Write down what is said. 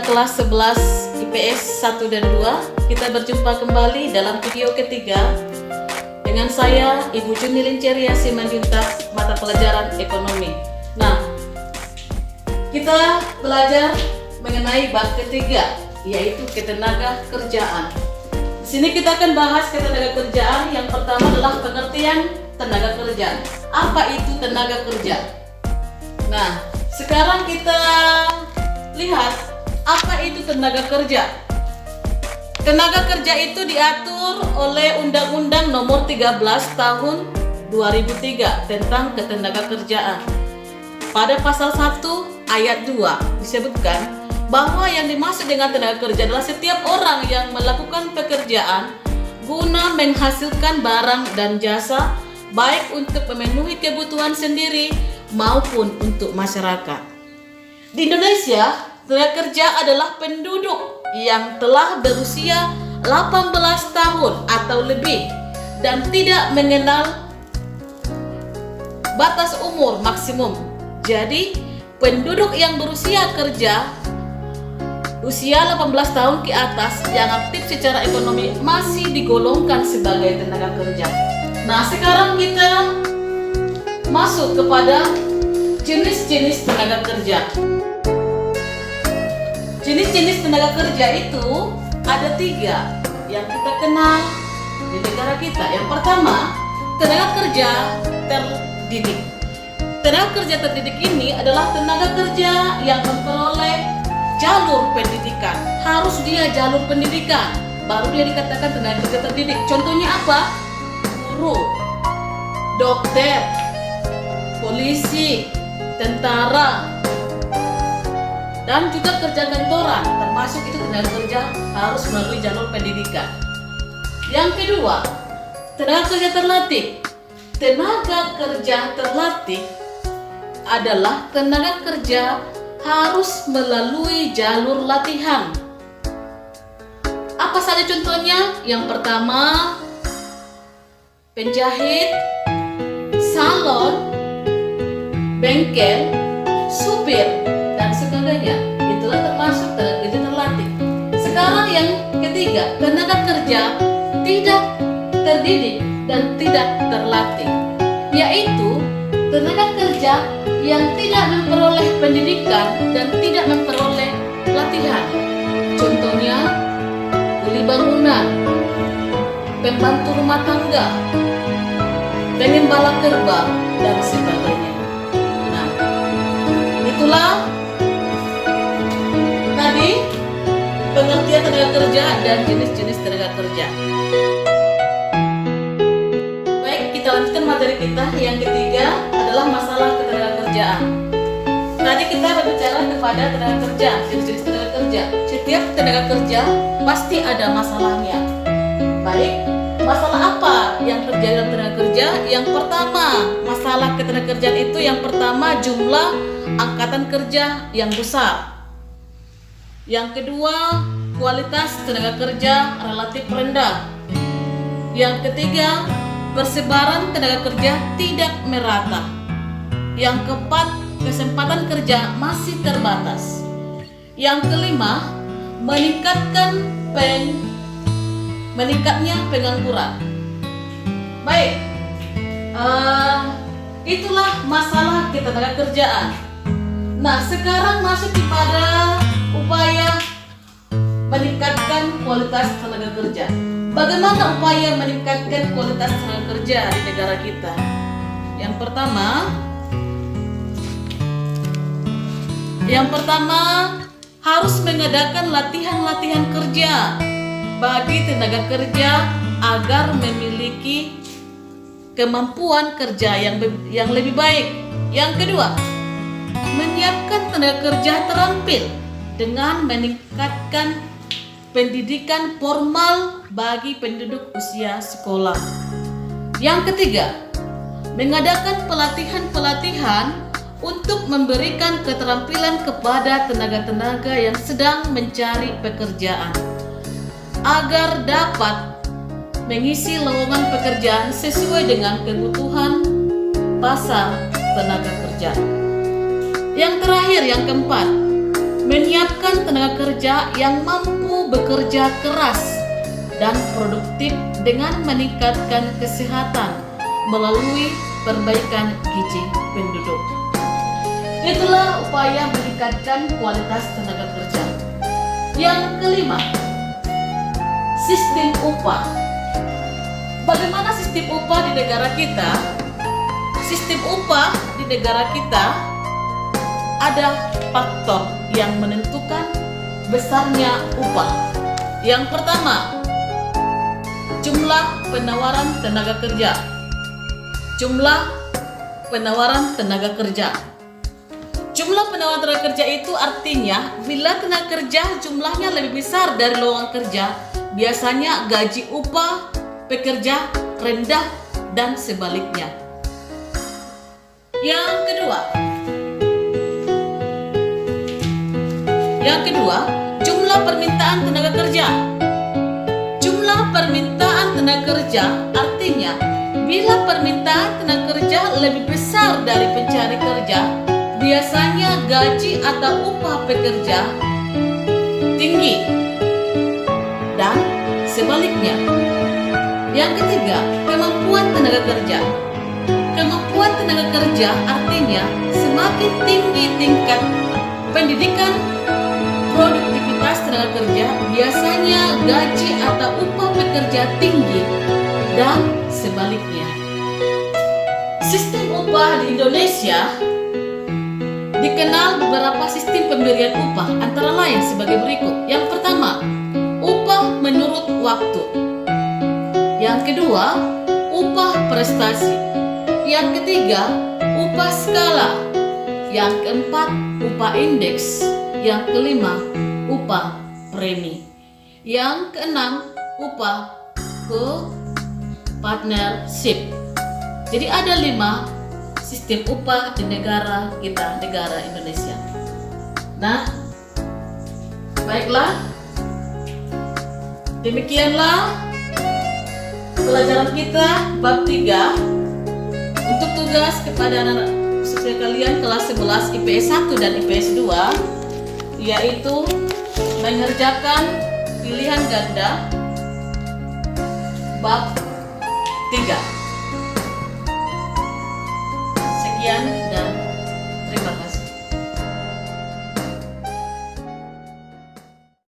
kelas 11 IPS 1 dan 2. Kita berjumpa kembali dalam video ketiga dengan saya Ibu Junilin Ceria Simanjuntak, mata pelajaran ekonomi. Nah, kita belajar mengenai bab ketiga, yaitu ketenaga kerjaan. Di sini kita akan bahas ketenaga kerjaan. Yang pertama adalah pengertian tenaga kerja. Apa itu tenaga kerja? Nah, sekarang kita lihat apa itu tenaga kerja. Tenaga kerja itu diatur oleh Undang-Undang Nomor 13 Tahun 2003 tentang ketenaga kerjaan. Pada pasal 1 ayat 2 disebutkan bahwa yang dimaksud dengan tenaga kerja adalah setiap orang yang melakukan pekerjaan guna menghasilkan barang dan jasa, baik untuk memenuhi kebutuhan sendiri maupun untuk masyarakat. Di Indonesia, tenaga kerja adalah penduduk yang telah berusia 18 tahun atau lebih dan tidak mengenal batas umur maksimum. Jadi, penduduk yang berusia kerja usia 18 tahun ke atas yang aktif secara ekonomi masih digolongkan sebagai tenaga kerja. Nah, sekarang kita masuk kepada jenis-jenis tenaga kerja. Jenis-jenis tenaga kerja itu ada 3 yang kita kenal di negara kita. Yang pertama, tenaga kerja terdidik. Tenaga kerja terdidik ini adalah tenaga kerja yang memperoleh jalur pendidikan. Harus dia jalur pendidikan, baru dia dikatakan tenaga kerja terdidik. Contohnya apa? Guru, dokter, polisi, tentara, dan juga kerja kantoran, termasuk itu tenaga kerja harus melalui jalur pendidikan. Yang kedua, tenaga kerja terlatih. Tenaga kerja terlatih adalah tenaga kerja harus melalui jalur latihan. Apa saja contohnya? Yang pertama, penjahit, salon, bengkel, supir, dan sebagainya. Itulah termasuk tenaga kerja terlatih. Sekarang yang ketiga, tenaga kerja tidak terdidik dan tidak terlatih, yaitu tenaga kerja yang tidak memperoleh pendidikan dan tidak memperoleh latihan. Contohnya, kuli bangunan, pembantu rumah tangga, pengembala kerbau, dan sebagainya. Nah, itulah tadi pengertian tenaga kerja dan jenis-jenis tenaga kerja. Baik, kita lanjutkan materi kita. Yang ketiga adalah masalah ketenaga kerjaan. Tadi kita berbicara kepada tenaga kerja, jenis-jenis tenaga kerja. Setiap tenaga kerja pasti ada masalahnya. Baik, masalah apa yang terjadi dalam tenaga kerja? Yang pertama, masalah ketenaga kerjaan itu yang pertama jumlah angkatan kerja yang besar. Yang kedua, kualitas tenaga kerja relatif rendah. Yang ketiga, persebaran tenaga kerja tidak merata. Yang keempat, kesempatan kerja masih terbatas. Yang kelima, meningkatnya pengangguran. Baik, itulah masalah ketenaga kerjaan. Nah, sekarang masuk kepada upaya meningkatkan kualitas tenaga kerja. Bagaimana upaya meningkatkan kualitas tenaga kerja di negara kita? Yang pertama harus mengadakan latihan-latihan kerja bagi tenaga kerja agar memiliki kemampuan kerja yang lebih baik. Yang kedua, menyiapkan tenaga kerja terampil dengan meningkatkan pendidikan formal bagi penduduk usia sekolah. Yang ketiga, mengadakan pelatihan-pelatihan untuk memberikan keterampilan kepada tenaga-tenaga yang sedang mencari pekerjaan agar dapat mengisi lowongan pekerjaan sesuai dengan kebutuhan pasar tenaga kerja. Yang terakhir, yang keempat, menyiapkan tenaga kerja yang mampu bekerja keras dan produktif dengan meningkatkan kesehatan melalui perbaikan gizi penduduk. Itulah upaya meningkatkan kualitas tenaga kerja. Yang kelima, sistem upah. Bagaimana sistem upah di negara kita? Sistem upah di negara kita ada faktor yang menentukan besarnya upah. Yang pertama, jumlah penawaran tenaga kerja. Jumlah penawaran tenaga kerja. Jumlah penawaran tenaga kerja itu artinya bila tenaga kerja jumlahnya lebih besar dari lowongan kerja, biasanya gaji upah pekerja rendah dan sebaliknya. Yang kedua, jumlah permintaan tenaga kerja. Jumlah permintaan tenaga kerja artinya bila permintaan tenaga kerja lebih besar dari pencari kerja, biasanya gaji atau upah pekerja tinggi dan sebaliknya. Yang ketiga, kemampuan tenaga kerja. Kemampuan tenaga kerja artinya semakin tinggi tingkat pendidikan, produktivitas tenaga kerja, biasanya gaji atau upah pekerja tinggi dan sebaliknya. Sistem upah di Indonesia dikenal beberapa sistem pemberian upah, antara lain sebagai berikut. Yang pertama, upah menurut waktu. Yang kedua, upah prestasi. Yang ketiga, upah skala. Yang keempat, upah indeks. Yang kelima, upah premi. Yang keenam, upah partnership. Jadi ada 5 sistem upah di negara kita, negara Indonesia. Nah, baiklah, demikianlah pelajaran kita bab 3 untuk tugas kepada anak-anak siswa kalian kelas 11 IPS 1 dan IPS 2, yaitu mengerjakan pilihan ganda bab 3. Sekian dan